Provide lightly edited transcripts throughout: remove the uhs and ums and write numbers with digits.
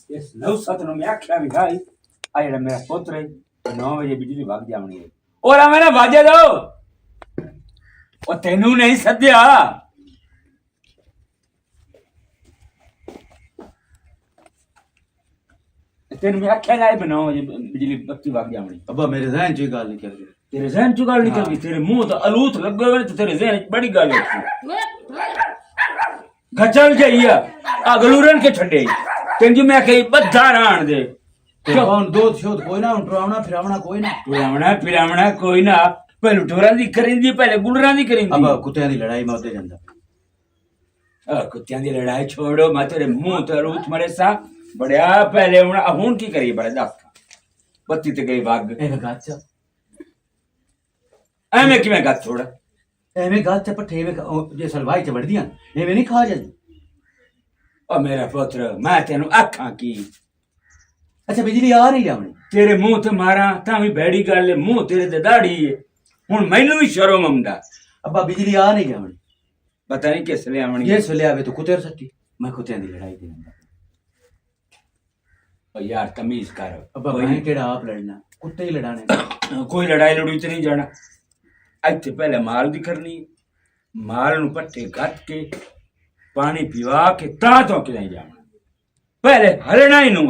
इस नौसत नु मैं आख्या भी भाई आ जेड़ा मेरा पुत्र है 9 बजे बिजली भाग जावनी है और आ मैंने बाजे दो ओ तेनू नहीं सद्या तेन मैं आख्या ना 9 बजे बिजली बत्ती भाग जावनी अब्बा मेरे ज़हन च गल निकल गई तेरे जहन चो गाल निकल गई तेरे मुंह तो अलूत लग गए तो तेरे जहन च बड़ी गाल है गचल जाइया आ गलूरन के ठंडे तेन जो मैं कही बद्धा राण दे कौन दूध शोध कोई ना उठरावना फिरावना कोई ना पिरावना कोई ना पहले ठोरा दी करिंदी पहले गुलरा दी करिंदी अब्बा कुत्तियां दी लड़ाई में उते जांदा कुत्तियां दी लड़ाई छोड़ो मैं तेरे मुंह तो अलूत मरे सा बड़या पहले हुन की करी बड़े दस बत्ती ते गई भाग एवें गाच एवें किवें गत छोड़ा एवें गाच पट्ठे एवें जे सलवाई च वड़दियां एवें नहीं खा जांदी ओ मेरा पुत्र मैं तेनू आखां की अच्छा बिजली आ रही जावनी तेरे मुंह ते मारा तां भी बैड़ी गल है मुंह तेरे ते दाढ़ी है हुन मैनू भी शर्म आंदा अब्बा बिजली आ नहीं जावनी पता नहीं किस ले आवनी ये सले आवे तो कुत्ते सट्टी मैं कुत्तियां दी लड़ाई दे जांदा ओ यार तमीज कर अब्बा मैं केड़ा आप लड़ना कुत्ते ही लड़ाने कोई लड़ाई लड़ूई ते नहीं जाना ਇੱਥੇ ਪਹਿਲੇ ਮਾਲ ਦੀ ਕਰਨੀ ਮਾਲ ਨੂੰ ਪੱਠੇ ਗੱਤ ਕੇ ਪਾਣੀ ਪੀਵਾ ਕੇ ਤਾਂ ਤੋਂ ਕਿ ਨਹੀਂ ਜਾਣਾ ਪਹਿਲੇ ਹਲਣਾ ਹੀ ਨੂੰ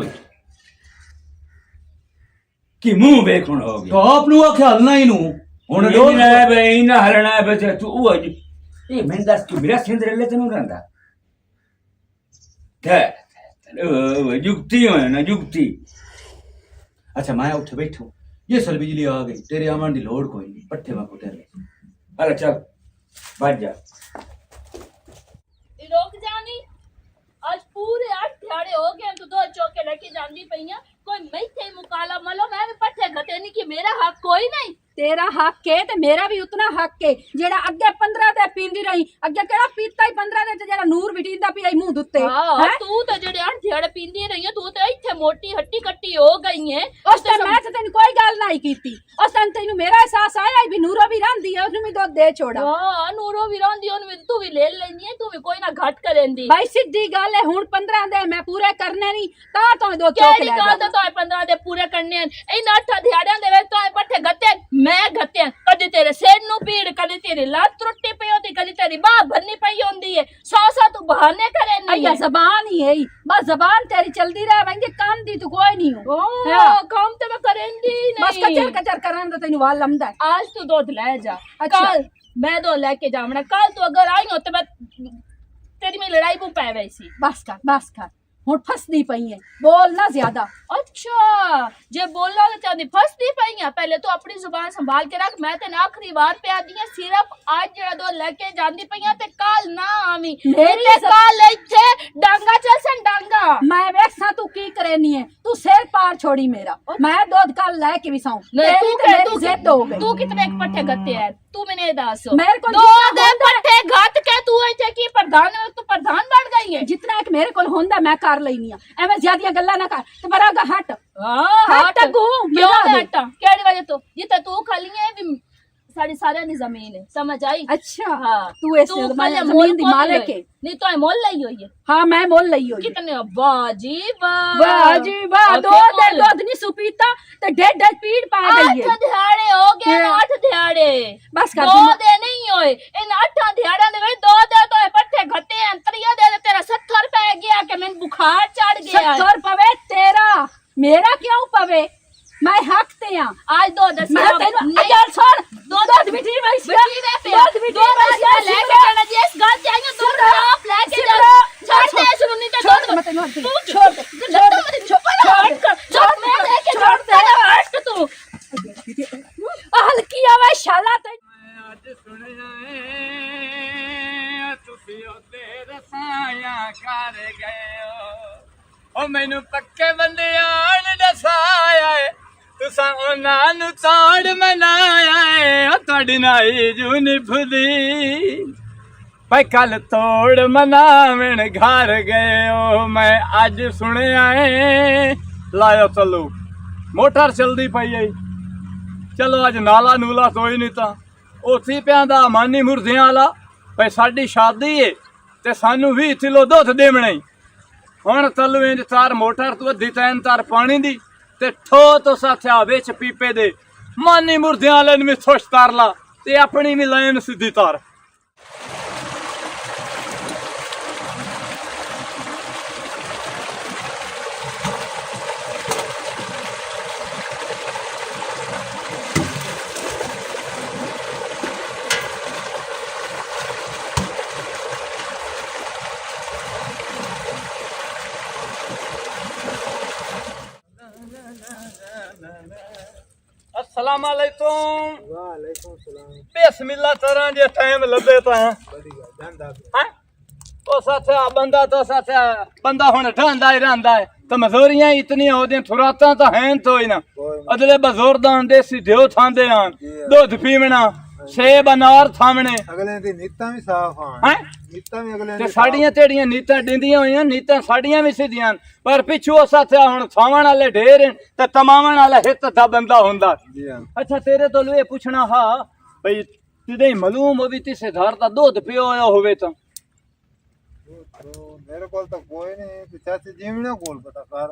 ਕਿ ਮੂੰਹ ਵੇਖਣ ਹੋ ਗਿਆ तो आप नु आखे हलना ही नु ਹੁਣ डोल ਨਾ ਬਈ ਨਾ ਹਲਣਾ ਬਈ ਤੂੰ ਉਹ ਇਹ ਮੈਂ ਦੱਸ ਕਿ ਮੇਰਾ ਸਿੰਦਰ ਲੈ ਤੈਨੂੰ ਰਹਿੰਦਾ ਤੇ ਜੁਗਤੀ ਹੋਏ ਨਾ ਜੁਗਤੀ अच्छा मैं उठे बैठो ये सल बिजली आ गई तेरे आवन दी लोड़ कोई नहीं पट्ठे में कुत्ते अरे चल बैठ जा रोक जानी आज पूरे 8 दिहाड़े हो गए तू 2 चौके लेके जांदी पईया कोई मैथे मुकाला मलो मैं भी पट्ठे घटे नहीं कि मेरा हक कोई नहीं तेरा हक है ते मेरा भी उतना हक है जेड़ा अगे 15 ते पींदी रही अगे केड़ा पीता ही 15 ते जेड़ा नूर बिटींदा पी मुंह दुत्ते हां तू तो जेड़े 8 दिहाड़े पींदी रही है तू तो इथे मोटी हट्टी कट्टी हो गई है उस टाइम मैं ते तेन कोई गल नहीं कीती उस टाइम तेन मेरा एहसास आया भी नूरो भी रहंदी है उसनु भी दुध दे छोड़ा हां नूरो भी रहंदी ओन भी तू भी ले लेनी है तू भी कोई ना घट करेंदी भाई सीधी गल है हुन 15 दे मैं पूरे करने नहीं ता तो दो चौक केड़ी ले गल तो 15 दे पूरे करने इन 8 दिहाड़ियां दे तो पट्ठे घटे मैं घटे कदी तेरे सिर नु पीड़ कदी तेरी लात टुटी पई होती कदी तेरी बाह भरनी पई होंदी है सौ तू बहाने करे नहीं अया जबान ही है बस जबान तेरी चलदी रह वेंगे काम दी तू कोई नहीं हो ओ काम तो मैं करेंदी नहीं बस कचर कचर करन तो तेनु वाल लमदा आज तू दूध ले जा अच्छा। कल मैं दूध लेके जावना कल तू अगर आई हो तो मैं तेरी में लड़ाई को पै वैसी बस कर हुन फसदी पई है बोल ना ज्यादा अच्छा जे बोलना तो चाहती फसदी पई है पहले तो अपनी जुबान संभाल के रख मैं तेन आखिरी बार पे आदी है सिर्फ आज जरा दो लेके जांदी पई है ते कल ना आवी मेरी कल इथे डांगा चल सन डांगा मैं वेखसा तू की करेनी है तू सिर पार छोड़ी मेरा मैं दूध कल लेके भी साऊं तेरी ते मेरी जिद हो गई तू कितने पट्ठे गत्ते है तू मैंने दस मेरे को दो दे पट्ठे गत के तू इथे की प्रधान तू प्रधान बन गई है जितना एक मेरे को होंदा मैं कर लेनी है एवं ज्यादा गल्ला ना कर ते बरागा हट हां हट गो क्यों हटा केड़ी वजह तो जिते तू खाली है भी सारी सारे नी जमीन है समझ आई अच्छा हां तू ऐसे जमीन दी मालिक है नहीं तो मोल लई हुई है हां मैं मोल लई हुई कितने वाह जी वाह जी वाह दो दे दूध नहीं सुपीता ते डेढ़ डेढ़ पीड़ पा गई है 8 दिहाड़े हो गए 8 दिहाड़े बस कर दो दे नहीं होए इन 8 दिहाड़े दे दो दे तो पट्ठे घटे हैं त्रिया दे तेरा 70 रुपए गया कि मैं बुखार चढ़ गया 70 पवे तेरा मेरा क्यों पवे मैं हक ते हां आज दो दस मैं तेनु अजल सुन दो दूध बिठी वैसी दूध बिठी वैसी लेके जाना जी इस गाल से आएंगे दूध आप लेके जा छोड़ दे सुनो नहीं तो छोड़ मत छोड़ छोड़ मैं लेके छोड़ दे हट तू हल्की आवे शाला ते आज सुनिया तुसी ओते रसाया कर गए ओ मैनू पक्के बंदियां दसाया तुसा उन्हां नु ताड़ मनाया ओ तुहाडी नाई जू निभदी भाई कल तोड़ मनावन घर गए ओ मैं अज सुनिया लायो चलो मोटर चलदी पई है चलो अज नाला नूला कोई नहीं ता उसी प्यांदा मानी मुर्दियां वाला भाई साडी शादी है ते सानू 20 किलो दुध देवना ही ਹੁਣ ਤਲੂ ਇੰਜ ਤਾਰ ਮੋਟਰ ਤੋਂ ਅੱਧੀ ਤੈਨ ਤਾਰ ਪਾਣੀ ਦੀ ਤੇ ਠੋ ਤੋਂ ਸਾਥਿਆ ਵਿੱਚ ਪੀਪੇ ਦੇ ਮਾਨੀ ਮੁਰਦਿਆਂ ਵਾਲੇ ਨੂੰ ਵੀ ਥੋਸ਼ ਤਾਰ ਲਾ ਤੇ ਆਪਣੀ ਵੀ ਲਾਈਨ ਸਿੱਧੀ ਤਾਰ। अस्सलाम वालेकुम। वालेकुम सलाम। बिस्मिल्लाह तरह जे टाइम लबे तो हैं बढ़िया धंधा हैं ओ साथिया बंदा तो साथिया बंदा हुन ढांदा ही रहंदा है तो मजूरियां इतनी हो दी थुरातां तो हैं तो ही ना अदले बजुर्गां देसी ढेउ थांदे आन दूध पीवना सेब अनार थामने अगले दी नीतां भी साफ आन हैं नीतां भी अगले ते साड़ियां तेड़ियां नीतां दिंदियां होइयां नीतां साड़ियां भी सिद्धियां पर पिछू साथिया हुन थावण वाले ढेर ते तमावण वाला हित दा बंदा हुंदा। जी हां। अच्छा तेरे तो ये पूछना हा भई तिदे मालूम होवी तिसे धार दा दूध पियो होवे तो मेरे कोल तो कोई नहीं ते चाची जीवना कोल पता कर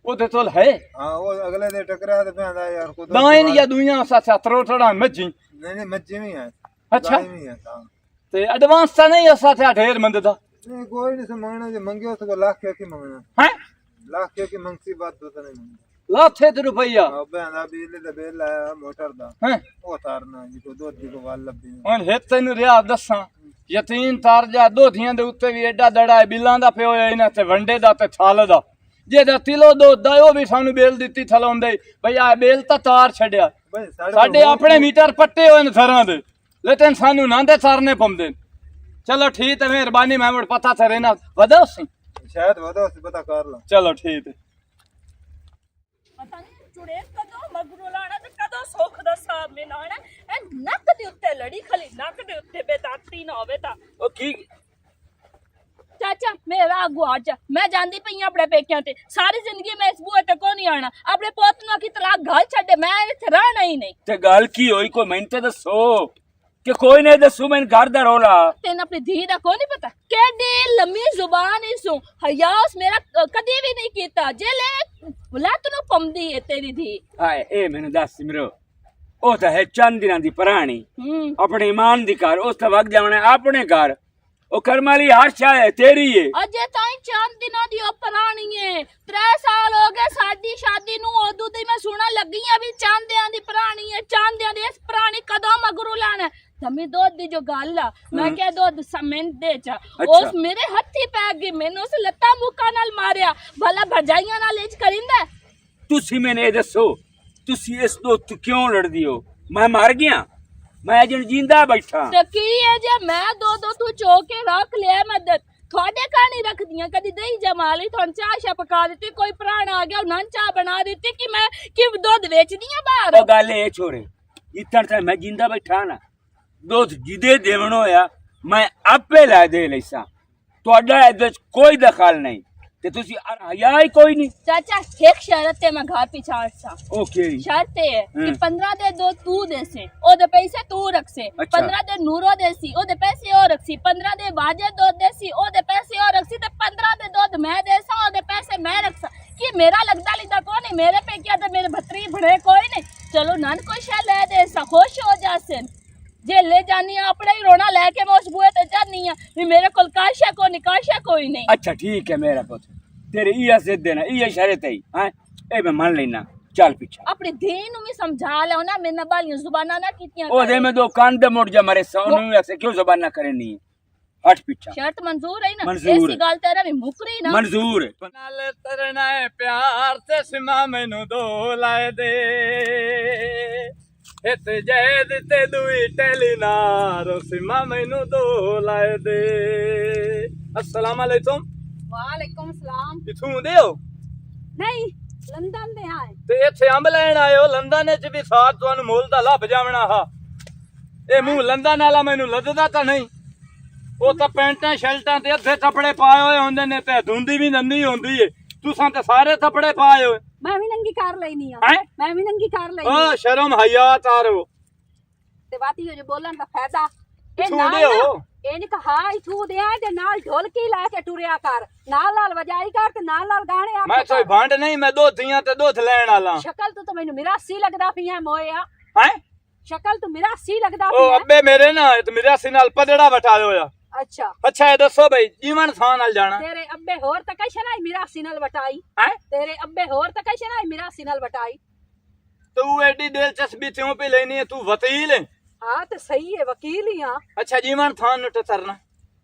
ओदे तोल है हां वो अगले दे टकरा ते पैंदा यार को दाइन या दुनिया साथ त्रोटड़ा मज्जी नहीं मज्जी में है। अच्छा नहीं है हां ते एडवांस ता नहीं साथ ढेर मंद दा नहीं कोई नहीं समझना जे मंगियो तो लाख के की मंगना हैं लाख के मंगसी बात तो नहीं मंगना लाखे रुपया अब पैंदा बिजली दा बिल आया मोटर दा हैं ओ तारना जी को दूध दी को वाल लब्बी हुन हित तैनू रिया दसां यतीन तार जा दोधियां दे उत्ते भी एडा दड़ा है बिलां दा पियो है इना ते वंडे दा ते थाल दा जेदा तिलो दूध दा ओ भी सानू बेल दित्ती थलोंदे भई आ बेल ता तार छड्या भाई साडे अपने मीटर पट्टे होए न थरां दे लेकिन सानू नांदे तारने पौंदे। चलो ठीक है मेहरबानी मैं पता थे ना वदो सी शायद वदो से पता कर लो। चलो ठीक है। ਪਤਾ ਨਹੀਂ ਚੁੜੇ ਕਦੋਂ ਮਗਰੋਂ ਲਾਣਾ ਤੇ ਕਦੋਂ ਸੁੱਖ ਦਾ ਸਾਹਮਣੇ ਲਾਣਾ ਐ ਨੱਕ ਦੇ ਉੱਤੇ ਲੜੀ ਖਲੀ ਨੱਕ ਦੇ ਉੱਤੇ ਬੇਦਾਤੀ ਨਾ ਹੋਵੇ ਤਾਂ ओ की ਚਾਚਾ ਮੇਰਾ ਅਗਵਾ ਜਾ ਮੈਂ ਜਾਂਦੀ ਪਈ ਆਂ ਆਪਣੇ ਪੇਕਿਆਂ ਤੇ ਸਾਰੀ ਜ਼ਿੰਦਗੀ ਮੈਂ ਇਸ ਬੂਹੇ ਤੇ ਕੋ ਨਹੀਂ ਆਣਾ ਆਪਣੇ ਪੁੱਤ ਨੂੰ ਕੀ ਤਲਾਕ ਘਲ ਛੱਡੇ ਮੈਂ ਇੱਥੇ ਰਹਿਣਾ ਹੀ ਨਹੀਂ ਤੇ ਗੱਲ ਕੀ ਹੋਈ ਕੋਈ ਮੈਨੂੰ ਤੇ ਦੱਸੋ ਕਿ ਕੋਈ ਨਹੀਂ ਦੱਸੂ ਮੈਨੂੰ ਘਰ ਦਾ ਰੋਲਾ ਤੈਨੂੰ ਆਪਣੀ ਧੀ ਦਾ ਕੋ ਨਹੀਂ ਪਤਾ ਕਿਹੜੀ ਲੰਮੀ ਜ਼ੁਬਾਨ ਇਸੋਂ ਹਯਾਸ ਮੇਰਾ ਕਦੀ ਵੀ ਨਹੀਂ ਕੀਤਾ ਜੇ ਲੈ ਲੱਤ ਨੂੰ ਪੰਦੀ ਹੈ ਤੇਰੀ ਧੀ ਹਾਏ ਇਹ ਮੈਨੂੰ ਦੱਸ ਸਿਮਰੋ ਉਹ ਤਾਂ ਹੈ ਚੰਦ ਦਿਨਾਂ ਦੀ ਪੁਰਾਣੀ ਆਪਣੇ ਇਮਾਨ ਦੀ ਘਰ ਉਸ ਤੋਂ ਵਗ ਜਾਵਣਾ ਆਪਣੇ ਘਰ ਉਹ ਕਰਮ ਵਾਲੀ ਆਸ਼ਾ ਹੈ ਤੇਰੀ ਹੈ ਅਜੇ ਤਾਈਂ ਚੰਦ ਦਿਨਾਂ ਦੀ ਉਹ ਪੁਰਾਣੀ ਹੈ 3 ਸਾਲ ਹੋ ਗਏ ਸਾਡੀ ਸ਼ਾਦੀ ਨੂੰ ਉਦੋਂ ਦੀ ਮੈਂ ਸੁਣਨ ਲੱਗੀ ਆ ਵੀ ਚਾਂਦਿਆਂ ਦੀ ਪੁਰਾਣੀ ਹੈ ਚਾਂਦਿਆਂ ਦੀ ਇਸ ਪੁਰਾਣੀ ਕਦੋਂ ਮਗਰੂ ਲਾਣਾ ਤਮੀ ਦੁੱਧ ਦੀ ਜੋ ਗੱਲ ਆ ਮੈਂ ਕਿਹਾ ਦੁੱਧ ਸਮੇਂ ਦੇ ਚ ਉਸ ਮੇਰੇ ਹੱਥੀ ਪੈ ਗਈ ਮੈਨੂੰ ਉਸ ਲੱਤਾਂ ਮੁੱਕਾਂ ਨਾਲ ਮਾਰਿਆ ਭਲਾ ਭਰਜਾਈਆਂ ਨਾਲ ਇੰਜ ਕਰਿੰਦਾ ਤੁਸੀਂ ਮੈਨੂੰ ਇਹ ਦੱਸੋ ਤੁਸੀਂ ਇਸ ਤੋਂ ਕਿਉਂ ਲੜਦੀ ਹੋ ਮੈਂ ਮਰ ਗਿਆ ਮੈਂ ਜਣ ਜਿੰਦਾ ਬੈਠਾ ਤੇ ਕੀ ਹੈ ਜੇ ਮੈਂ ਦੋ ਤੂੰ ਚੋ ਕੇ ਰੱਖ ਲਿਆ ਮਦਦ ਤੁਹਾਡੇ ਘਰ ਨਹੀਂ ਰੱਖਦੀਆਂ ਕਦੀ ਦਹੀਂ ਜਮਾ ਲਈ ਤੁਹਾਨੂੰ ਚਾਹ ਪਕਾ ਦਿੱਤੀ ਕੋਈ ਪ੍ਰਾਣਾ ਆ ਗਿਆ ਉਹਨਾਂ ਚਾਹ ਬਣਾ ਦਿੱਤੀ ਕਿ ਮੈਂ ਕਿ ਦੁੱਧ ਵੇਚਦੀ ਆ ਬਾਹਰ ਉਹ ਗੱਲ ਇਹ ਛੋੜੇ ਇਤਨ ਤਾਂ ਮੈਂ ਜਿੰਦਾ ਬੈਠਾ ਨਾ ਦੁੱਧ ਜਿਹਦੇ ਦੇਵਣ ਹੋਇਆ ਮੈਂ ਆਪੇ ਲੈ ਦੇ ਲੈਸਾਂ ਤੁਹਾਡਾ ਇਹਦੇ ਚ ਕੋਈ ਦਖਲ ਨਹੀਂ ਤੇ ਤੁਸੀਂ ਹਯਾ ਹੀ ਕੋਈ ਨਹੀਂ ਚਾਚਾ ਇੱਕ ਸ਼ਰਤ ਤੇ ਮੈਂ ਘਰ ਪਿਛਾੜ ਸਾ ਉਹ ਕਿਹੜੀ शर्त है कि 15 दे दो तू देसे ओदे पैसे तू रखसे 15 दे नूरो देसी ओदे पैसे और रखसी 15 दे बाजे दो देसी ओदे पैसे और रखसी ते 15 दे दूध मैं देसा ओदे पैसे मैं रखसा कि मेरा लगदा लिदा को नहीं मेरे पे क्या ते मेरे भतरी भड़े कोई नहीं चलो नन कोई शे ले देसा खुश हो जासन जे ले जानी अपना ही रोना लेके मैं उस बुए ते जानी भी मेरे कोल काशा को निकाशा कोई नहीं अच्छा ठीक है मेरा पुत्र तेरे इया से देना इया शर्त है हैं ए मैं मान लेना चल पीछे अपनी धी नु भी समझा लो ना मेरे बालियां जुबाना ना कितियां ओ दे में दो कान दे मुड़ जा मारे सोनू ऐसे क्यों जुबान ना करनी है हट पीछे शर्त मंजूर है ना मंजूर ऐसी गल तेरा भी मुकरी ना मंजूर है नाल तरना है प्यार ते सिमा मैनू दो लाए दे हित जैद ते दुई टेलीनार सिमा मैनू दो लाए दे। अस्सलाम वालेकुम। वालेकुम सलाम इथों दे हो नहीं लंदन दे आए ते इत्थे अंब लैण आए हो लंदन च भी साथ तुहानू मुल दा लभ जावना हा ए मूंह लंदन वाला मैनू लददा तां नहीं ਉਹ ਤਾਂ ਪੈਂਟਾਂ ਸ਼ਰਟਾਂ ਤੇ ਅੱਧੇ ਕੱਪੜੇ ਪਾਏ ਹੋਏ ਹੁੰਦੇ ਨੇ ਤੇ ਧੁੰਦੀ ਵੀ ਨੰਨੀ ਹੁੰਦੀ ਏ ਤੁਸੀਂ ਤੇ ਸਾਰੇ ਕੱਪੜੇ ਪਾਏ ਹੋਏ मैं भी नंगी कार लेनी आ हैं मैं भी नंगी कार लेनी ओ शर्म हया तारो ते बात ही हो जो बोलन दा फायदा ए छू नाल दियो। ਇੰਜ ਕਹਾ ਇਥੂ ਦਿਆਂ ਤੇ ਨਾਲ ਢੋਲਕੀ ਲੈ ਕੇ ਟੁਰਿਆ ਕਰ, ਨਾਲ ਵਜਾਈ ਕਰ ਤੇ ਨਾਲ ਗਾਣੇ ਆ। ਮੈਂ ਕੋਈ ਭੰਡ ਨਹੀਂ, ਮੈਂ ਦੋਧੀਆਂ ਤੇ ਦੁੱਧ ਲੈਣ ਵਾਲਾ। ਸ਼ਕਲ ਤੂੰ ਤਾਂ ਮੈਨੂੰ ਮਿਰਾਸੀ ਲੱਗਦਾ ਪਿਆ ਮੋਇਆ। ਹੈ ਸ਼ਕਲ ਤੂੰ ਮਿਰਾਸੀ ਲੱਗਦਾ ਉਹ ਪਿਆ। ਅੱਬੇ ਮੇਰੇ ਨਾ ਤੇ ਮਿਰਾਸੀ ਨਾਲ ਪਦੜਾ ਵਟਾ ਹੋਇਆ। ਅੱਛਾ ਅੱਛਾ ਇਹ ਦੱਸੋ ਬਈ ਜੀਵਨ ਥਾਂ ਨਾਲ ਜਾਣਾ ਤੇਰੇ ਅੱਬੇ ਹੋਰ ਤਾਂ ਕੈਸੇ ਨਾ ਮਿਰਾਸੀ ਨਾਲ ਵਟਾਈ। ਹੈ ਤੇਰੇ ਅੱਬੇ ਹੋਰ ਤਾਂ ਕੈਸੇ ਨਾ ਮਿਰਾਸੀ ਨਾਲ ਵਟਾਈ। ਤੂੰ ਐਡੀ ਦਿਲਚਸਪੀ ਕਿਉਂ ਪਈ ਲੈਣੀ ਹੈ? ਤੂੰ ਵਕੀਲ ਹੈ। ਹਾਂ ਤੇ ਸਹੀ ਹੈ, ਵਕੀਲ ਹੀ ਆ। ਅੱਛਾ ਜੀਵਨ ਥਾਂ ਨੂੰ ਟਰਨਾ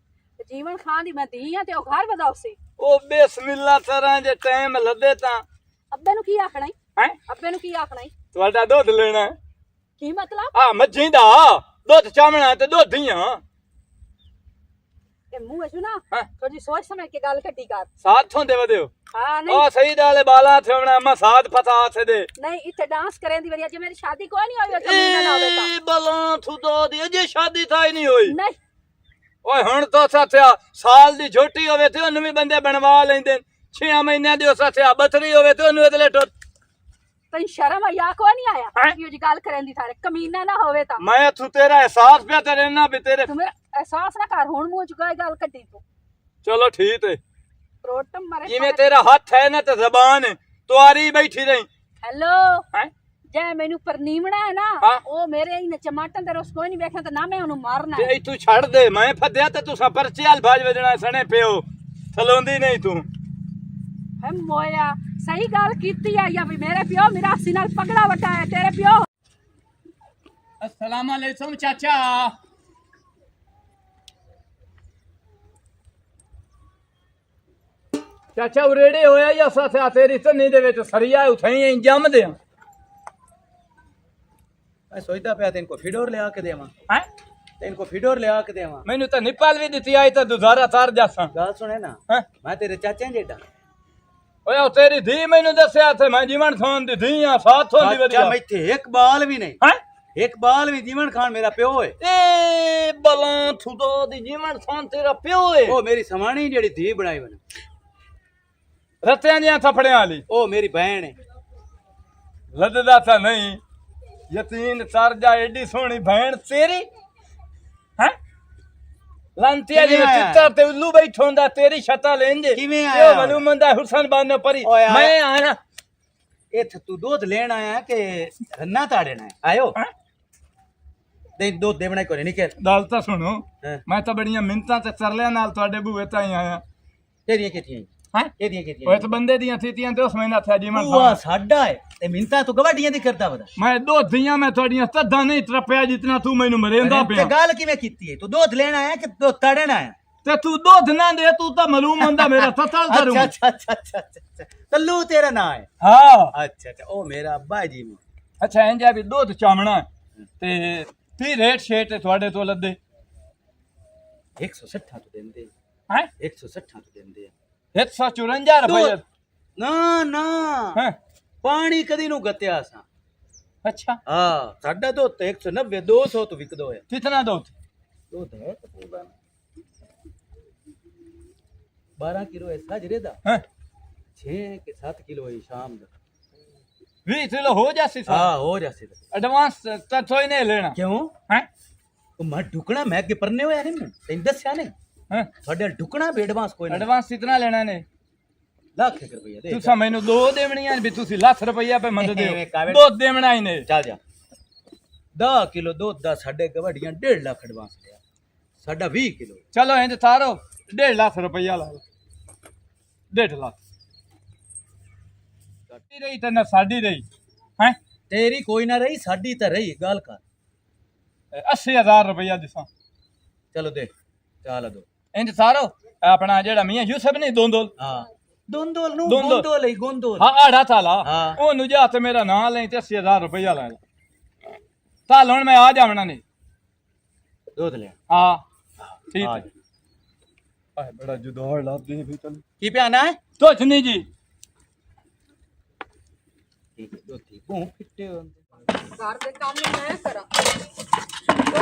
ਜੀਵਨ ਖਾਨ ਦੀ ਮੈਂ ਧੀ ਆ ਤੇ ਉਹ ਘਰ ਵਧਾਉ ਸੀ। ਉਹ ਬਿਸਮਿਲ੍ਲਾ ਤਰ੍ਹਾਂ ਜੇ ਟਾਈਮ ਲੱਦੇ ਤਾਂ ਅੱਬੇ ਨੂੰ ਕੀ ਆਖਣਾ ਈ? ਹੈ ਅੱਬੇ ਨੂੰ ਕੀ ਆਖਣਾ ਈ? ਤੁਹਾਡਾ ਦੁੱਧ ਲੈਣਾ ਹੈ? ਕੀ ਮਤਲਬ? ਆ ਮੱਝੀ ਦਾ ਦੁੱਧ ਚਾਵਣਾ ਤੇ ਦੁੱਧੀਆਂ ਇਹ ਮੂੰਹ ਚ ਨਾ ਹਾਂ। ਥੋੜੀ ਸੋਚ ਸਮਝ ਕੇ ਗੱਲ ਕੱਢੀ ਕਰ। ਸਾਥ ਤੋਂ ਦੇ ਵਦਿਓ ਹਾਂ ਨਹੀਂ ਉਹ ਸਹੀ ਡਾਲੇ ਬਾਲਾ ਥੇਵਣਾ ਮੈਂ ਸਾਥ ਪਤਾ ਥੇ ਦੇ ਨਹੀਂ ਇੱਥੇ ਡਾਂਸ ਕਰਨ ਦੀ ਵਜ੍ਹਾ ਜੇ ਮੇਰੀ ਸ਼ਾਦੀ ਕੋਈ ਨਹੀਂ ਹੋਈ ਉਹ ਕਮੀਨਾ ਨਾ ਹੋਵੇ ਤਾਂ। ਏ ਬਲਾਂ ਥੁਦੋ ਦੀ ਅਜੇ ਸ਼ਾਦੀ ਥਾਈ ਨਹੀਂ ਹੋਈ। ਨਹੀਂ ਓਏ ਹੁਣ ਤਾਂ ਸਾਥਿਆ ਸਾਲ ਦੀ ਛੋਟੀ ਹੋਵੇ ਤੇ ਉਹਨੂੰ ਵੀ ਬੰਦੇ ਬਣਵਾ ਲੈਂਦੇ 6 ਮਹੀਨਿਆਂ ਦੀ ਉਹ ਸਾਥਿਆ ਬਥਰੀ ਹੋਵੇ ਤੇ ਉਹਨੂੰ ਇਤਲੇ ਟੁੱਟ ਤੈਨੂੰ ਸ਼ਰਮ ਆਇਆ ਕੋਈ ਨਹੀਂ ਆਇਆ ਹੈਂ? ਇਹੋ ਜੀ ਗੱਲ ਕਰਨ ਦੀ ਥਾਰੇ ਕਮੀਨਾ ਨਾ ਹੋਵੇ ਤਾਂ। ਮੈਂ ਤੂੰ ਤੇਰਾ ਅਹਿਸਾਸ ਪਿਆ ਤੇ ਰਹਿਣਾ ਵੀ ਤੇਰੇ ਤੂੰ ਮੇਰਾ ਅਹਿਸਾਸ ਨਾ ਕਰ, ਹੁਣ ਮੂੰਹ ਚ ਕੋਈ ਗੱਲ ਕੱਢੀ ਤੂੰ। ਚਲੋ ਠੀਕ ਹੈ ਪ੍ਰੋਟਮ ਮਾਰੇ ਜਿਵੇਂ ਤੇਰਾ ਹੱਥ ਹੈ ਨਾ ਤੇ ਜ਼ਬਾਨ ਹੈ ਤੁਆਰੀ ਬੈਠੀ ਰਹੀ ਹੈਲੋ ਹੈ ਜੇ ਮੈਨੂੰ ਪਰਨੀਮਣਾ ਹੈ ਨਾ ਹਾਂ। ਉਹ ਮੇਰੇ ਹੀ ਚਮਾਟਨ ਤੇ ਰਸ ਕੋਈ ਨਹੀਂ ਵੇਖਣਾ ਤੇ ਨਾ ਮੈਂ ਉਹਨੂੰ ਮਾਰਨਾ ਹੈ। ਤੇ ਤੂੰ ਛੱਡ ਦੇ ਮੈਂ ਫੱਦਿਆ ਤੇ ਤੂੰ ਪਰਚੇ ਬਾਜ ਵਜਣਾ ਸਣੇ ਪਿਓ ਥਲੋਂਦੀ ਨਹੀਂ ਤੂੰ ਹੈ ਮੋਇਆ ਸਹੀ ਗੱਲ ਕੀਤੀ ਆ ਜਾਂ ਵੀ ਮੇਰੇ ਪਿਓ ਮਿਰਾਸੀ ਨਾਲ ਪਗੜਾ ਵਟਾਇਆ ਤੇਰੇ ਪਿਓ। अस्सलाम वालेकुम चाचा ਚਾਚਾ ਉਰੇੜੇ ਹੋਇਆ ਜਾਂ ਸਾਥਿਆ ਤੇਰੀ ਧੰਨੀ ਦੇ ਵਿੱਚ ਸਰੀਆ ਉਥਾਈ ਜੰਮ ਦੇ ਮੈਂ ਸੋਚਦਾ ਪਿਆ ਤੈਨੂੰ ਕੋ ਫਿਡੋਰ ਲਿਆ ਕੇ ਦੇਵਾਂ। ਹੈ ਤੈਨੂੰ ਕੋ ਫਿਡੋਰ ਲਿਆ ਕੇ ਦੇਵਾਂ। ਮੈਨੂੰ ਤਾਂ ਨਿਪਾਲ ਵੀ ਦਿੱਤੀ ਆਈ ਤਾਂ ਦੁਜ਼ਾਰਾ ਤਾਰ ਜਾਸਾਂ। ਗੱਲ ਸੁਣੇ ਨਾ, ਹੈਂ? ਮੈਂ ਤੇਰੇ ਚਾਚੇ ਜੇਡਾ। ਓਏ ਉਹ ਤੇਰੀ ਧੀ ਮੈਨੂੰ ਦੱਸਿਆ ਤੇ ਮੈਂ ਜੀਵਨ ਥਾਂ ਦੀ ਧੀ ਆ ਸਾਥੋਂ ਦੀ ਚਾਚਾ ਵਧੀਆ ਮੈਥੇ ਇੱਕ ਬਾਲ ਵੀ ਨਹੀਂ, ਹੈ ਇੱਕ ਬਾਲ ਵੀ ਜੀਵਨ ਖਾਨ ਮੇਰਾ ਪਿਓ ਹੈ। ਏ ਬਲਾਂ ਥੁਦੋ ਦੀ ਜੀਵਨ ਥਾਂ ਤੇਰਾ ਪਿਓ ਏ। ਉਹ ਮੇਰੀ ਸਮਾਣੀ ਜਿਹੜੀ ਧੀ ਬਣਾਈ ਬਣ, ਰਤਿਆਂ ਦੀਆਂ ਥਫੜਿਆਂ ਵਾਲੀ ਉਹ ਮੇਰੀ ਭੈਣ ਹੈ। ਲੱਦਦਾ ਤਾਂ ਨਹੀਂ ਯਤੀਨ ਸਰ ਜਾ ਏਡੀ ਸੋਹਣੀ ਭੈਣ ਤੇਰੀ ਹੈ ਲੰਤੀਆ ਜੀ ਕਿਵੇਂ ਆਇਆ? ਚਿੱਤਰ ਤੇ ਉੱਲੂ ਬੈਠੋ ਹੁੰਦਾ ਤੇਰੀ ਛਤਾ ਲੈਂਦੇ ਕਿਵੇਂ ਆਇਆ? ਇਹ ਮਲੂਮ ਹੁੰਦਾ ਹੁਸਨ ਬਾਨੋ ਪਰੀ ਓਏ ਆਇਆ। ਮੈਂ ਆਇਆ ਇੱਥੇ ਤੂੰ ਦੁੱਧ ਲੈਣ ਆਇਆ ਕਿ ਰੰਨਾ ਤਾੜਨਾ ਹੈ? ਆਇਓ ਹੈਂ? ਤੇ ਦੁੱਧ ਦੇਵਣਾ ਕੋਈ ਨਹੀਂ ਕਿ ਗੱਲ ਤਾਂ ਸੁਣੋ ਹੈਂ? ਮੈਂ ਤਾਂ ਬੜੀਆਂ ਮਿੰਤਾਂ ਤੇ ਤਰਲਿਆਂ ਨਾਲ ਤੁਹਾਡੇ ਬੂਹੇ ਤਾਈ ਆਇਆ ਤੇਰੀਆਂ ਕਿਥੀਆਂ ਹੈ ਇਹਦੀਆਂ ਓਏ ਕਿਥੀਆਂ ਤਾਂ ਬੰਦੇ ਦੀਆਂ ਥੀਤੀਆਂ ਤੇ ਉਸ ਮਹੀਨਾ ਥਾ ਜੀਵਨ ਉਹ ਥਾਂ ਸਾਡਾ ਹੈ ਤੇ ਮਿੰਤਾ ਤੂੰ ਗਵਾਡੀਆਂ ਦੀ ਕਰਦਾ ਵਦਾ। ਮੈਂ ਦੋਧੀਆਂ ਮੈਂ ਤੁਹਾਡੀਆਂ ਤੱਦਾਂ ਨਹੀਂ ਤਰਪਿਆ ਜਿਤਨਾ ਤੂੰ ਮੈਨੂੰ ਮਰੇਂਦਾ ਤੇ ਪਿਆ ਗੱਲ ਕਿਵੇਂ ਕੀਤੀ ਹੈ? ਤੂੰ ਦੁੱਧ ਲੈਣ ਆਇਆ ਕਿ ਦੁੱਧ ਤਾੜਨ ਆਇਆ? ਤੇ ਤੂੰ ਦੁੱਧ ਨਾ ਦੇ ਤੂੰ ਤਾਂ ਮਲੂਮ ਹੁੰਦਾ ਮੇਰਾ ਤਤਲ ਕਰੂੰ ਅੱਛਾ ਅੱਛਾ ਅੱਛਾ ਅੱਛਾ ਤੱਲੂ ਤੇਰਾ ਨਾਂ ਹੈ? ਹਾਂ ਅੱਛਾ ਅੱਛਾ ਉਹ ਮੇਰਾ ਅੱਬਾ ਜੀ ਨੂੰ। ਅੱਛਾ ਇੰਜਾ ਵੀ ਦੁੱਧ ਚਾਵਣਾ ਤੇ ਕੀ ਰੇਟ ਸ਼ੇਟ ਹੈ ਤੁਹਾਡੇ ਤੋਂ ਲੱਦੇ 160 ਤੋਂ ਦਿੰਦੇ, ਹੈ 160 ਤੋਂ ਦਿੰਦੇ ਆ। 154 ਰੁਪਏ ਨਾ ਨਾ ਹੈ ਪਾਣੀ ਕਦੀ ਨੂੰ ਗਤਿਆ ਸਾਂ। ਅੱਛਾ ਹਾਂ ਸਾਡਾ ਦੁੱਧ ਤੇ 190 200 ਤੋਂ ਵਿਕਦੋ ਹੈ। ਕਿਤਨਾ ਦੁੱਧ ਦੁੱਧ ਹੈ ਤਾਂ ਪੂਰਾ 12 ਕਿਲੋ ਹੈ ਸਾਜਰੇ ਦਾ, ਹੈ 6 ਕੇ 7 ਕਿਲੋ ਹੈ ਸ਼ਾਮ ਦਾ। 20 ਕਿਲੋ ਹੋ ਜਾਸੀ ਸਾ ਹਾਂ ਹੋ ਜਾਸੇ। ਐਡਵਾਂਸ ਤਾਂ ਥੋਈ ਨਹੀਂ ਲੈਣਾ ਕਿਉਂ? ਹੈ ਉਹ ਮੈਂ ਢੁਕਣਾ ਮੈਂ ਅੱਗੇ ਪਰਨੇ ਹੋਇਆ ਨਹੀਂ, ਤੈਨੂੰ ਦੱਸਿਆ ਨਹੀਂ ਹੈ ਸਾਡੇ ਢੁਕਣਾ ਬੇਡਵਾਂਸ ਕੋਈ ਨਹੀਂ। ਐਡਵਾਂਸ ਕਿਤਨਾ ਲੈਣਾ ਨੇ ਲੱਖ ਰੁਪਏ ਦੇ ਤੁਸੀਂ ਮੈਨੂੰ ਦੋ ਦੇਵਣੀਆਂ ਵੀ ਤੁਸੀਂ ਲੱਖ ਰੁਪਈਆ ਪੇ ਮੰਦ ਐਵੇਂ ਦਿਓ ਕਾਵੇ- ਦੋ ਦੇਵਣਾ ਹੀ ਨੇ ਚੱਲ ਜਾ 10 ਕਿਲੋ ਦੁੱਧ ਦਾ ਸਾਡੇ ਗਵਾਡੀਆਂ 1.5 ਲੱਖ ਐਡਵਾਂਸ ਲਿਆ, ਸਾਡਾ 20 ਕਿਲੋ। ਚਲੋ ਇੰਜ ਤਾਰੋ 1.5 ਲੱਖ ਰੁਪਈਆ ਲਾ ਲਓ 1.5 ਲੱਖ ਸਾਡੀ ਰਹੀ ਤੇ ਨਾ ਸਾਡੀ ਰਹੀ ਹੈ ਤੇਰੀ ਕੋਈ ਨਾ ਰਹੀ, ਸਾਡੀ ਤਾਂ ਰਹੀ। ਗੱਲ ਕਰ 80,000 ਰੁਪਈਆ ਦਿਸਾਂ ਚਲੋ ਦੇ ਚਾਲ ਦੋ। ਇੰਜ ਤਾਰੋ ਆਪਣਾ ਜਿਹੜਾ ਮੀਆਂ ਯੂਸਫ ਨਹੀਂ ਦੋਂਦੋਲ ਹਾਂ ਦੋਂਦੋਲ ਨੂੰ ਦੋਂਦੋਲ। ਗੋਂਦੋਲ ਹੀ ਗੋਂਦੋਲ। ਹਾਂ ਆੜਾ ਤਾਲਾ ਹਾਂ। ਉਹਨੂੰ ਜਾ ਤੇ ਮੇਰਾ ਨਾਂ ਲੈ ਤੇ 80,000 ਰੁਪਈਆ ਲੈ ਲੈ ਤਾਲ ਹੁਣ ਮੈਂ ਆ ਜਾਵਣਾ ਨੇ ਦੁੱਧ ਲਿਆ। ਹਾਂ ਠੀਕ ਆ ਹੈ ਆਏ ਬੜਾ ਜੁਦਾੜ ਲੱਗਦੀ ਵੀ ਤੈਨੂੰ ਕੀ ਪਿਆਣਾ ਹੈ? ਕੁਛ ਨਹੀਂ ਜੀ ਠੀਕ ਹੈ ਦੁੱਧ ਦੀ ਭੂੰ ਫਿੱਟੇ ਹੁੰਦੇ। ਘਰ ਦੇ ਕੰਮ ਮੈਂ ਕਰਾਂ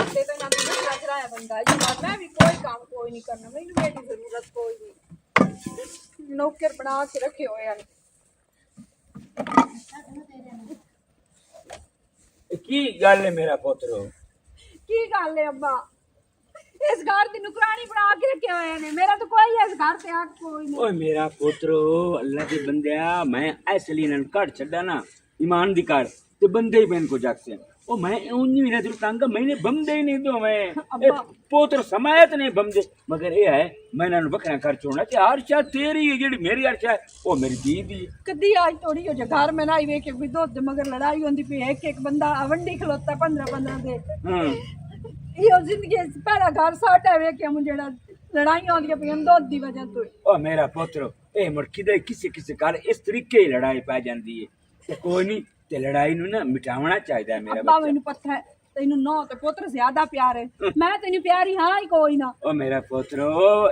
ਤੇ ਤਾਂ ਨਾ ਮੈਨੂੰ ਲੱਗ ਰਿਹਾ ਬੰਦਾ ਜੀ ਮੈਂ ਵੀ ਕੋਈ ਕੰਮ ਕੋਈ ਨਹੀਂ ਕਰਨਾ, ਮੈਨੂੰ ਮੇਰੀ ਜ਼ਰੂਰਤ ਕੋਈ ਨਹੀਂ। ਨੌਕਰ ਬਣਾ ਕੇ ਰੱਖੇ ਹੋਏ ਹਨ। ਕੀ ਗੱਲ ਹੈ ਮੇਰਾ ਪੁੱਤਰੋ? ਕੀ ਗੱਲ ਹੈ ਅੱਬਾ? ਇਸ ਘਰ ਦੀ ਨੁਕਰਾਨੀ ਬਣਾ ਕੇ ਰੱਖੇ ਹੋਏ ਨੇ ਮੇਰਾ ਤਾਂ ਕੋਈ ਇਸ ਘਰ ਤੇ ਹੱਕ ਕੋਈ ਨਹੀਂ। ਓਏ ਮੇਰਾ ਪੁੱਤਰੋ ਅੱਲਾ ਦੇ ਬੰਦਿਆ ਮੈਂ ਐਸਲੀ ਇਹਨਾਂ ਨੂੰ ਕੱਢ ਛੱਡਾ ਨਾ ਈਮਾਨ ਦੀ ਕਰ ਤੇ ਬੰਦੇ ਹੀ ਮੈਨੂੰ ਕੋ ਜਾਗਸੇ ਉਹ ਮੈਂ ਉਂਝ ਵੀ ਨਾ ਤੈਨੂੰ ਤੰਗ ਮੈਨੇ ਬੰਦੇ ਹੀ ਨਹੀਂ ਦੋ ਮੈਂ ਪੁੱਤਰ ਸਮਾਇਤ ਨਹੀਂ ਬੰਦੇ ਮਗਰ ਇਹ ਹੈ ਮੈਂ ਇਹਨਾਂ ਨੂੰ ਵੱਖਰਾ ਕਰ ਛੋੜਨਾ ਤੇ ਹਰਸ਼ਾ ਤੇਰੀ ਹੈ ਜਿਹੜੀ ਮੇਰੀ ਹਰਸ਼ਾ ਹੈ ਉਹ ਮੇਰੀ ਧੀ ਦੀ ਹੈ। कदी आज थोड़ी हो जा घर में नाई वेख के दो मगर लड़ाई होंदी पई एक बंदा वंडी खलोता 15 दे हाँ यो जिंदगी पहला घर साटा वेख के मुझे लड़ाई होंदी पई दुध दी वजह तो ओ मेरा पुत्र ए मुर्खी दे किसी घर इस तरीके ही लड़ाई पै जाती है ते कोई नहीं ते लड़ाई नू ना मिटावना चाहिए मेरा अब्बा मैनू पता है तेनू नौ ते पुत्र ज्यादा प्यार है मैं तेनू प्यारी हाँ ही कोई ना। ओ मेरा पुत्र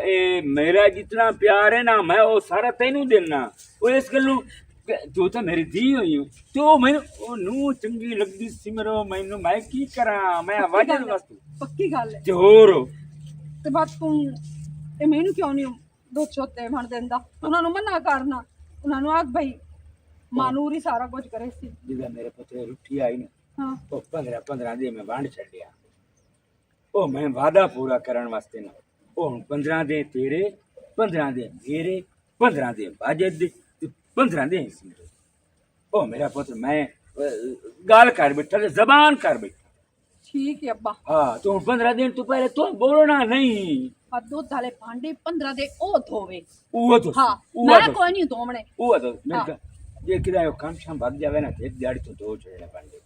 ए मेरा जितना प्यार है ना मैं वो सारा तेनू देना ओ इस गल्लू तू तो मेरी धी हुई हूं तो मैनू ओ नू चंगी लगदी सिमरो मैनू मैं की करा मैं आवाज़ वास्ते पक्की गल है जोर ते बात तू ए मैनू क्यों नहीं दो छोते बन देंदा उन्हां नू मना करना उन्हां नू आख भाई मानूर ही सारा कुछ करे सी जिदा मेरे पुत्र रुठी आई ना हाँ वो 15 दिन में वंड छड़िया ओ मैं वादा पूरा करन वास्ते ना ओ 15 दिन तेरे 15 दिन मेरे 15 दिन बाजद 15 दिन सिमरे ओ मेरा पुत्र मैं गाल कर बैठा जबान कर बैठा ठीक है अब्बा हाँ तो 15 दिन तू पहले तो बोलना नहीं आ दूध वाले भांडे 15 दे ओ धोवे वो तो हाँ मैं कोई नहीं धोवणे वो तो मैं ये किदा यो काम शाम भाग जावे ना एक दिहाड़ी तो दो चढ़ने पांडे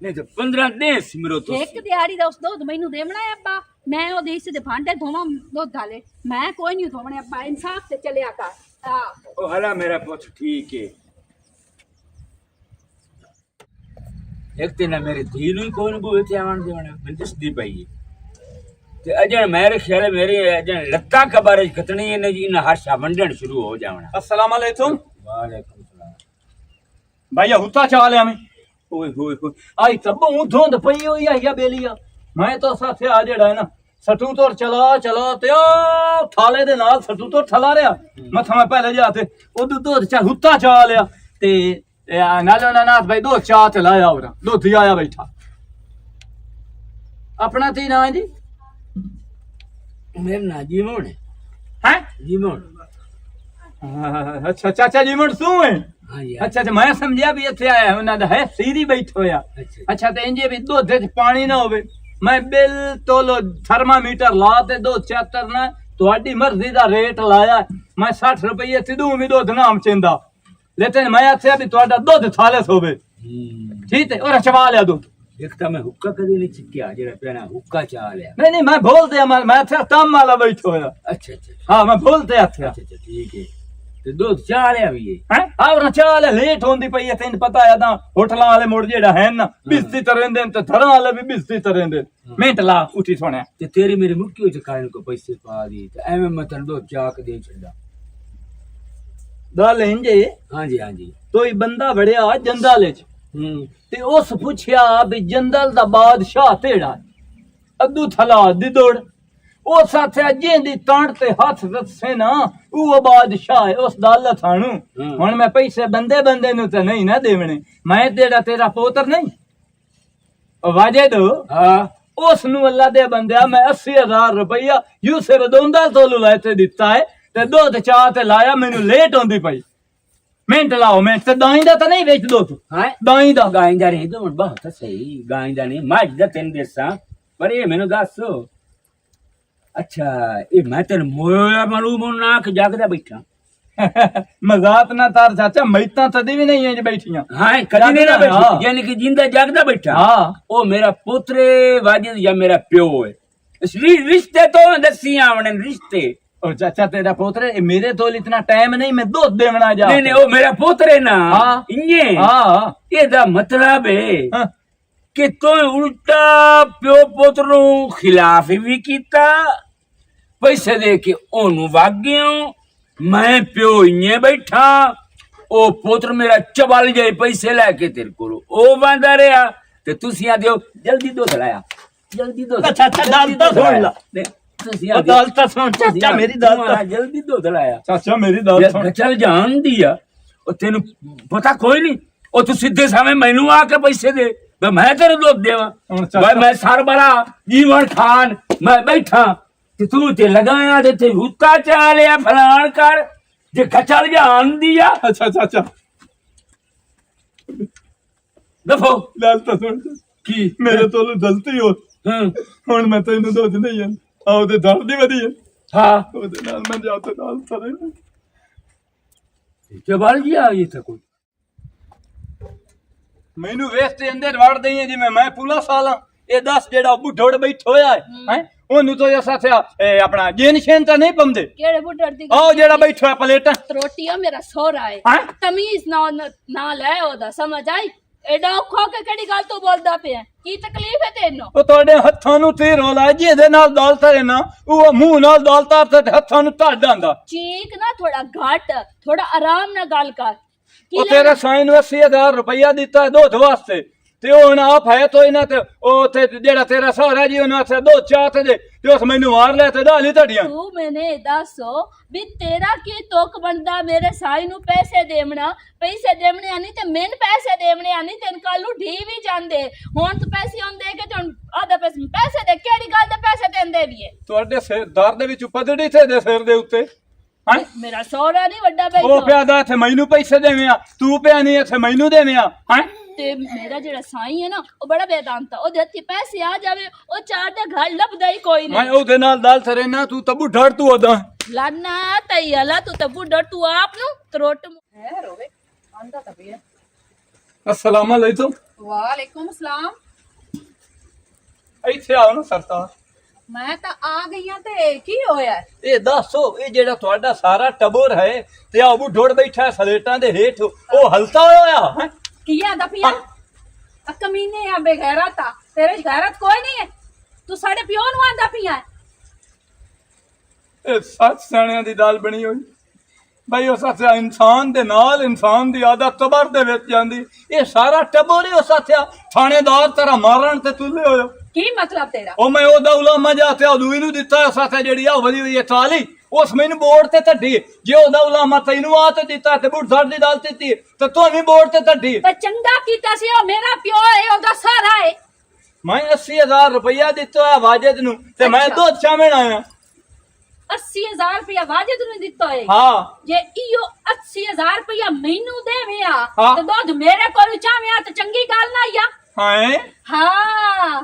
नहीं तो 15 दिन सिमरो तो एक दिहाड़ी दा उस दूध मैनू देवना है अब्बा मैं ओ देसी दे भांडे धोवा दूध वाले मैं कोई नहीं धोवणे अब्बा इंसाफ से चलिया कर हां ओ हला मेरा पुत्र ठीक है एक दिन मेरी धी नु कोई बुए ते आवन देवना मैं दसदी पई ते अजन मेरे ख्याल मेरे अजन लत्ता कबारे कतनी ने जी ना हर्षा वंडन शुरू हो जावना। अस्सलाम वालेकुम वालेकुम सलाम भैया हुता चाल है हमें ओए होए होए आई तब धुंध पई हुई है बेलिया मैं तो साथे आ जेड़ा है ना सटू तो चला चला ते ओ थाले दे नाल सटू तो थला रहा मथा मैं पहले जाते ओ दूध चा हुता चा लिया ते नालो नाथ भाई दो चा ते लाया और दूध आया बैठा अपना ती ना है जी मेरा ना जीवन हैं जीवन अच्छा चाचा जी मुड़ तू है हाँ यार अच्छा मैं समझिया भी इत्थे आया उन्हां दा है सीरी बैठो या अच्छा ते इंजे भी दूध च पानी ना होवे मैं बिल्कुल थर्मामीटर ला ते दूध चेक करना ਤੁਹਾਡੀ ਮਰਜ਼ੀ ਦਾ ਰੇਟ ਲਾਇਆ ਮੈਂ 60 ਰੁਪਏ ਸਿੱਧੂ ਵੀ ਦੁੱਧ ਨਾਮ ਚਿੰਦਾ ਲੇਕਿਨ ਮੈਂ ਆਖਿਆ ਵੀ ਤੁਹਾਡਾ ਦੁੱਧ ਥਾਲਸ ਹੋਵੇ ਠੀਕ ਹੈ ਔਰ ਚਵਾ ਲਿਆ ਦੁੱਧ देखता मैं हुक्का कभी नहीं चिक्किया जरा पहना हुक्का चाह लिया नहीं मैं बोल दिया मैं आखिया तम वाला बैठो या अच्छा अच्छा हाँ मैं बोलते आखिया अच्छा ठीक है तो दूध चाह लिया भी ये हैं और चाल लेट होंदी पई है तैਨੂੰ पता है ता होटलां वाले मुड़ जेड़ा है ना बिस्ती तरह देन ते धरण वाले भी बिस्ती तरह देन मिंट ला उठी सोने ते तेरी मेरी मुक्की हो कारण को पैसे पा दी तो एवं मैं तेन दूध चाह के दे छड़ा गल इंजे हाँ जी कोई बंदा बड़िया जंदाले च ते उस पुछया भी जंदल दा बादशाह तेड़ा अद्दू थला दी दौड़ ओ साथे जेंदी तांड ते हाथ रसे ना वो बादशाह है उस दाल थानू हुन मैं पैसे बंदे नु ते नहीं ना देवने मैं तेरा तेरा पोतर नहीं वाजे दो हाँ उस नु अल्लाह दे बंदिया मैं 80,000 रुपया यूसुफ दोंदा तोलू लाते दिता है ते दूध चाह ते लाया मैनू लेट होंदी पई मिंट लाओ मिंट ते दाई दा तो नहीं बेच दो तू हाँ दाई दा गाय दा नहीं तो बहुत सही गाय दा नहीं मज दा तेन देसा पर ये मैनू दस अच्छा ये मैं तेन मोया मालूम ना कि जागदा बैठा मजाक ना तार चाचा मैता तदी भी नहीं है जे बैठियां हाँ कदी नहीं ना बैठी हाँ। यानी कि जिंदा जागदा बैठा हाँ ओ मेरा पुत्र वाजिद या मेरा प्यो है इस रिश्ते तो दसी आवने रिश्ते और चाचा तेरा पोत्र मेरे तो इतना टाइम नहीं मैं दूध देवना जा नहीं वो मेरा पुत्र है ना हाँ। इन्हे हाँ ये दा मतलब है हाँ। कि तू उल्टा प्यो पुत्र नु खिलाफ भी कीता पैसे दे के ओनू भाग गयो मैं प्यो इन्हे बैठा ओ पुत्र मेरा चबल जाए पैसे लेके तेरे को ओ बांधा रहा ते तुसी आ दियो जल्दी दूध लाया जल्दी दूध चाचा दाल तो सुन ला दाल तो सुन चाचा मेरी दाल तो जल्दी दूध लाया चाचा मेरी दाल सुन चल जान दिया ओ तेन पता कोई नहीं ओ तू सीधे सामने मैनू आके पैसे दे मैं तेरे दूध देवा भाई मैं सर बड़ा जीवन खान मैं बैठा ਤੇ ਤੂੰ ਤੇ ਲਗਾਇਆ ਤੇ ਹੁੱਕਾ ਚਾ ਲਿਆ ਫਲਾਣ ਕਰ ਜੇ ਖਚਲ ਜਾਣ ਦੀ ਆ ਅੱਛਾ ਅੱਛਾ ਅੱਛਾ ਦਫੋ ਗੱਲ ਤਾਂ ਸੁਣ ਕੀ ਮੇਰੇ ਤੋਂ ਗਲਤੀ ਹੋ ਹਾਂ ਹੁਣ ਮੈਂ ਤੈਨੂੰ ਦੁੱਧ ਨਹੀਂ ਆ ਉਹਦੇ ਦਰਦ ਦੀ ਵਧੀਆ ਹਾਂ ਉਹਦੇ ਨਾਲ ਮੈਂ ਜਾ ਤੇ ਨਾਲ ਸਰੇ ਜਵਾਲ ਜੀ ਆ ਇਹ ਤਾਂ ਕੋਈ ਮੈਨੂੰ ਵੇਖ ਤੇ ਅੰਦਰ ਵੜ ਦਈ ਜਿਵੇਂ ਮੈਂ ਪੂਲਾ ਸਾਲਾਂ ਇਹ ਦੱਸ ਜਿਹੜਾ ਬੁੱਢੜ ਬੈਠ ਹੋਇਆ ਹੈ ਉਹਨੂੰ ਤਾਂ ਐਸਾ ਥਿਆ ਆਪਣਾ ਜੇਨ ਸ਼ੇਨ ਤਾਂ ਨਹੀਂ ਪੰਦੇ ਕਿਹੜੇ ਬੁੱਢੜ ਦੀ ਆਹ ਜਿਹੜਾ ਬੈਠਾ ਪਲੇਟਾਂ ਤਰੋਟੀਆ ਮੇਰਾ ਸੋਹਰਾ ਹੈ ਹੈਂ? ਤਮੀਜ਼ ਨਾ ਲੈ ਉਹਦਾ ਸਮਝ ਆਈ ਐਡਾ ਔਖਾ ਹੋ ਕੇ ਕਿਹੜੀ ਗੱਲ ਤੋਂ ਬੋਲਦਾ ਪਿਆ ਕੀ ਤਕਲੀਫ ਹੈ ਤੈਨੂੰ ਉਹ ਤੁਹਾਡੇ ਹੱਥਾਂ ਨੂੰ ਤੀਰ ਹੋਲਾ ਜਿਹਦੇ ਨਾਲ ਦਾਲ ਤਰੇ ਨਾ ਉਹ ਮੂੰਹ ਨਾਲ ਦਾਲ ਤਾਰ ਤੇ ਹੱਥਾਂ ਨੂੰ ਧੜ ਆਂਦਾ ਚੀਕ ਨਾ ਥੋੜਾ ਘੱਟ ਥੋੜਾ ਆਰਾਮ ਨਾਲ ਗੱਲ ਕਰ ਕੀ ਉਹ ਲੈਣਾ? ਤੇਰੇ ਸਾਈਂ ਨੂੰ 80000 ਰੁਪਇਆ ਦਿੱਤਾ ਹੈ ਦੁੱਧ ਵਾਸਤੇ ਤੇ ਉਹ ਹੁਣ ਆਪ ਹੈ ਤੋਂ ਇਹਨਾਂ ਤੇ ਉਹ ਤੇ ਜਿਹੜਾ ਤੇਰਾ ਸਹੁਰਾ ਜੀ ਉਹਨੂੰ ਆਖਿਆ ਦੋ ਚਾਹ ਤੇ ਦੇ ਤੇ ਉਸ ਮੈਨੂੰ ਮਾਰ ਲਿਆ ਤੇ ਢਾਲੀ ਧੜੀਆਂ ਤੂੰ ਮੈਨੇ ਦੱਸੋ ਵੀ ਤੇਰਾ ਕੀ ਤੋਕ ਬਣਦਾ ਮੇਰੇ ਸਾਈ ਨੂੰ ਪੈਸੇ ਦੇਵਣਾ ਪੈਸੇ ਦੇਵਣੇ ਆਨੀ ਤੇ ਮੈਨੂੰ ਪੈਸੇ ਦੇਵਣੇ ਆਨੀ ਤੈਨੂੰ ਕੱਲ ਨੂੰ ਢੀ ਵੀ ਜਾਂਦੇ ਹੁਣ ਤੂੰ ਪੈਸੇ ਹੁੰਦੇ ਕਿ ਤੈਨੂੰ ਆਧਾ ਪੈਸੇ ਦੇ ਕਿਹੜੀ ਗੱਲ ਦੇ ਪੈਸੇ ਦਿੰਦੇ ਵੀ ਏ ਤੁਹਾਡੇ ਸਿਰ ਦਰ ਦੇ ਵਿੱਚ ਪਦੜੀ ਥੇ ਦੇ ਸਿਰ ਦੇ ਉੱਤੇ ਹਾਂ ਮੇਰਾ ਸਹੁਰਾ ਨਹੀਂ ਵੱਡਾ ਉਹ ਬੈਠਾ ਪਿਆ ਦਾ ਇੱਥੇ ਮੈਨੂੰ ਪੈਸੇ ਦੇਵੇਂ ਆ ਤੂੰ ਪਿਆ ਨਹੀਂ ਇੱਥੇ ਮੈਨੂੰ ਦੇਵੇਂ ਆ ਹਾਂ ਤੇ ਮੇਰਾ ਜਿਹੜਾ ਸਾਈ ਹੈ ਨਾ ਉਹ ਬੜਾ ਬੇਦਾਂਤਾ ਉਹਦੇ ਹੱਥੀ ਪੈਸੇ ਆ ਜਾਵੇ ਉਹ ਚਾਰ ਦੇ ਘਰ ਲੱਭਦਾ ਹੀ ਕੋਈ ਮੈਂ ਨਹੀਂ ਉਹਦੇ ਨਾਲ ਦਾਲ ਤਰੇ ਨਾ ਤੂੰ ਤਬੂ ਢੜ ਤੂੰ ਉਹਦਾ ਲਾਨਾ ਤਈ ਅਲਾ ਤੂੰ ਤਾਂ ਬੁੱਢਾ ਤੂੰ ਆਪ ਨੂੰ ਤਰੋਟ ਹੈ ਰੋਵੇ ਆਂਦਾ ਤਾਂ ਪਿਆ अस्सलाम वालेकुम ਵਾਲੇਕੁਮ ਸਲਾਮ ਇੱਥੇ ਆਓ ਨਾ ਸਰਤਾਰ ਮੈਂ ਤਾਂ ਆ ਗਈ ਆ ਤੇ ਕੀ ਹੋਇਆ ਇਹ ਦੱਸੋ ਇਹ ਜਿਹੜਾ ਤੁਹਾਡਾ ਸਾਰਾ ਟੱਬਰ ਹੈ ਤੇ ਆ ਉਹ ਢੋੜ ਬੈਠਾ ਸਲੇਟਾਂ ਦੇ ਹੇਠ ਉਹ ਹਲਤਾ ਹੋਇਆ ਹੈ ਕੀ ਆਂਦਾ ਪਿਆ ਆ ਕਮੀਨੇ ਆ ਬੇਗੈਰਤ ਆ ਤੇਰੇ 'ਚ ਗੈਰਤ ਕੋਈ ਨਹੀਂ ਹੈ ਤੂੰ ਸਾਡੇ ਪਿਓ ਨੂੰ ਆਂਦਾ ਪਿਆ ਇਹ ਸੱਤ ਸਿਆਣਿਆਂ ਦੀ ਦਾਲ ਬਣੀ ਹੋਈ ਭਾਈ ਉਹ ਸੱਚ ਇਨਸਾਨ ਦੇ ਨਾਲ ਇਨਸਾਨ ਦੀ ਆਦਤ ਤਬਰ ਦੇ ਵਿੱਚ ਜਾਂਦੀ ਇਹ ਸਾਰਾ ਟੱਬਰ ਹੀ ਉਸ ਆਥਿਆ ਥਾਣੇਦਾਰ ਤੇਰਾ ਮਾਰਨ ਤੇ ਤੁੱਲੇ ਹੋਇਆ ਕੀ ਮਤਲਬ ਤੇਰਾ ਉਹ ਮੈਂ ਉਹਦਾ ਉਲਾਮਾ ਜਾਤੇ ਉਹਨੂੰ ਨੂੰ ਦਿੱਤਾ ਉਸ ਸਾਥੇ ਜਿਹੜੀ ਆ ਵਧੀ ਹੋਈ ਹੈ ਤਾਲੀ ਉਸ ਮੈਨੂੰ ਬੋਰਡ ਤੇ ਧੱਡੀ ਜੇ ਉਹਦਾ ਉਲਾਮਾ ਤੈਨੂੰ ਆ ਤੇ ਦਿੱਤਾ ਤੇ ਬੁੱਢੜ ਦੀ ਦਾਲ ਦਿੱਤੀ ਤੇ ਤੂੰ ਵੀ ਬੋਰਡ ਤੇ ਧੱਡੀ ਤੇ ਚੰਗਾ ਕੀਤਾ ਸੀ ਉਹ ਮੇਰਾ ਪਿਓ ਹੈ ਉਹਦਾ ਸਾਰਾ ਹੈ ਮੈਂ 80000 ਰੁਪਇਆ ਦਿੱਤਾ ਹੈ ਵਾਜਦ ਨੂੰ ਤੇ ਮੈਂ ਅੱਛਾ। ਦੁੱਧ ਚਾਵਣ ਆਇਆ 80000 ਰੁਪਇਆ ਵਾਜਦ ਨੂੰ ਦਿੱਤਾ ਹੈ ਹਾਂ ਜੇ ਇਹੋ 80000 ਰੁਪਇਆ ਮੈਨੂੰ ਦੇਵੇਂ ਆ ਹਾਂ। ਤੇ ਦੁੱਧ ਮੇਰੇ ਕੋਲ ਚਾਵੇਂ ਆ ਤੇ ਚੰਗੀ ਗੱਲ ਨਾ ਆ ਹਾਂ ਹਾਂ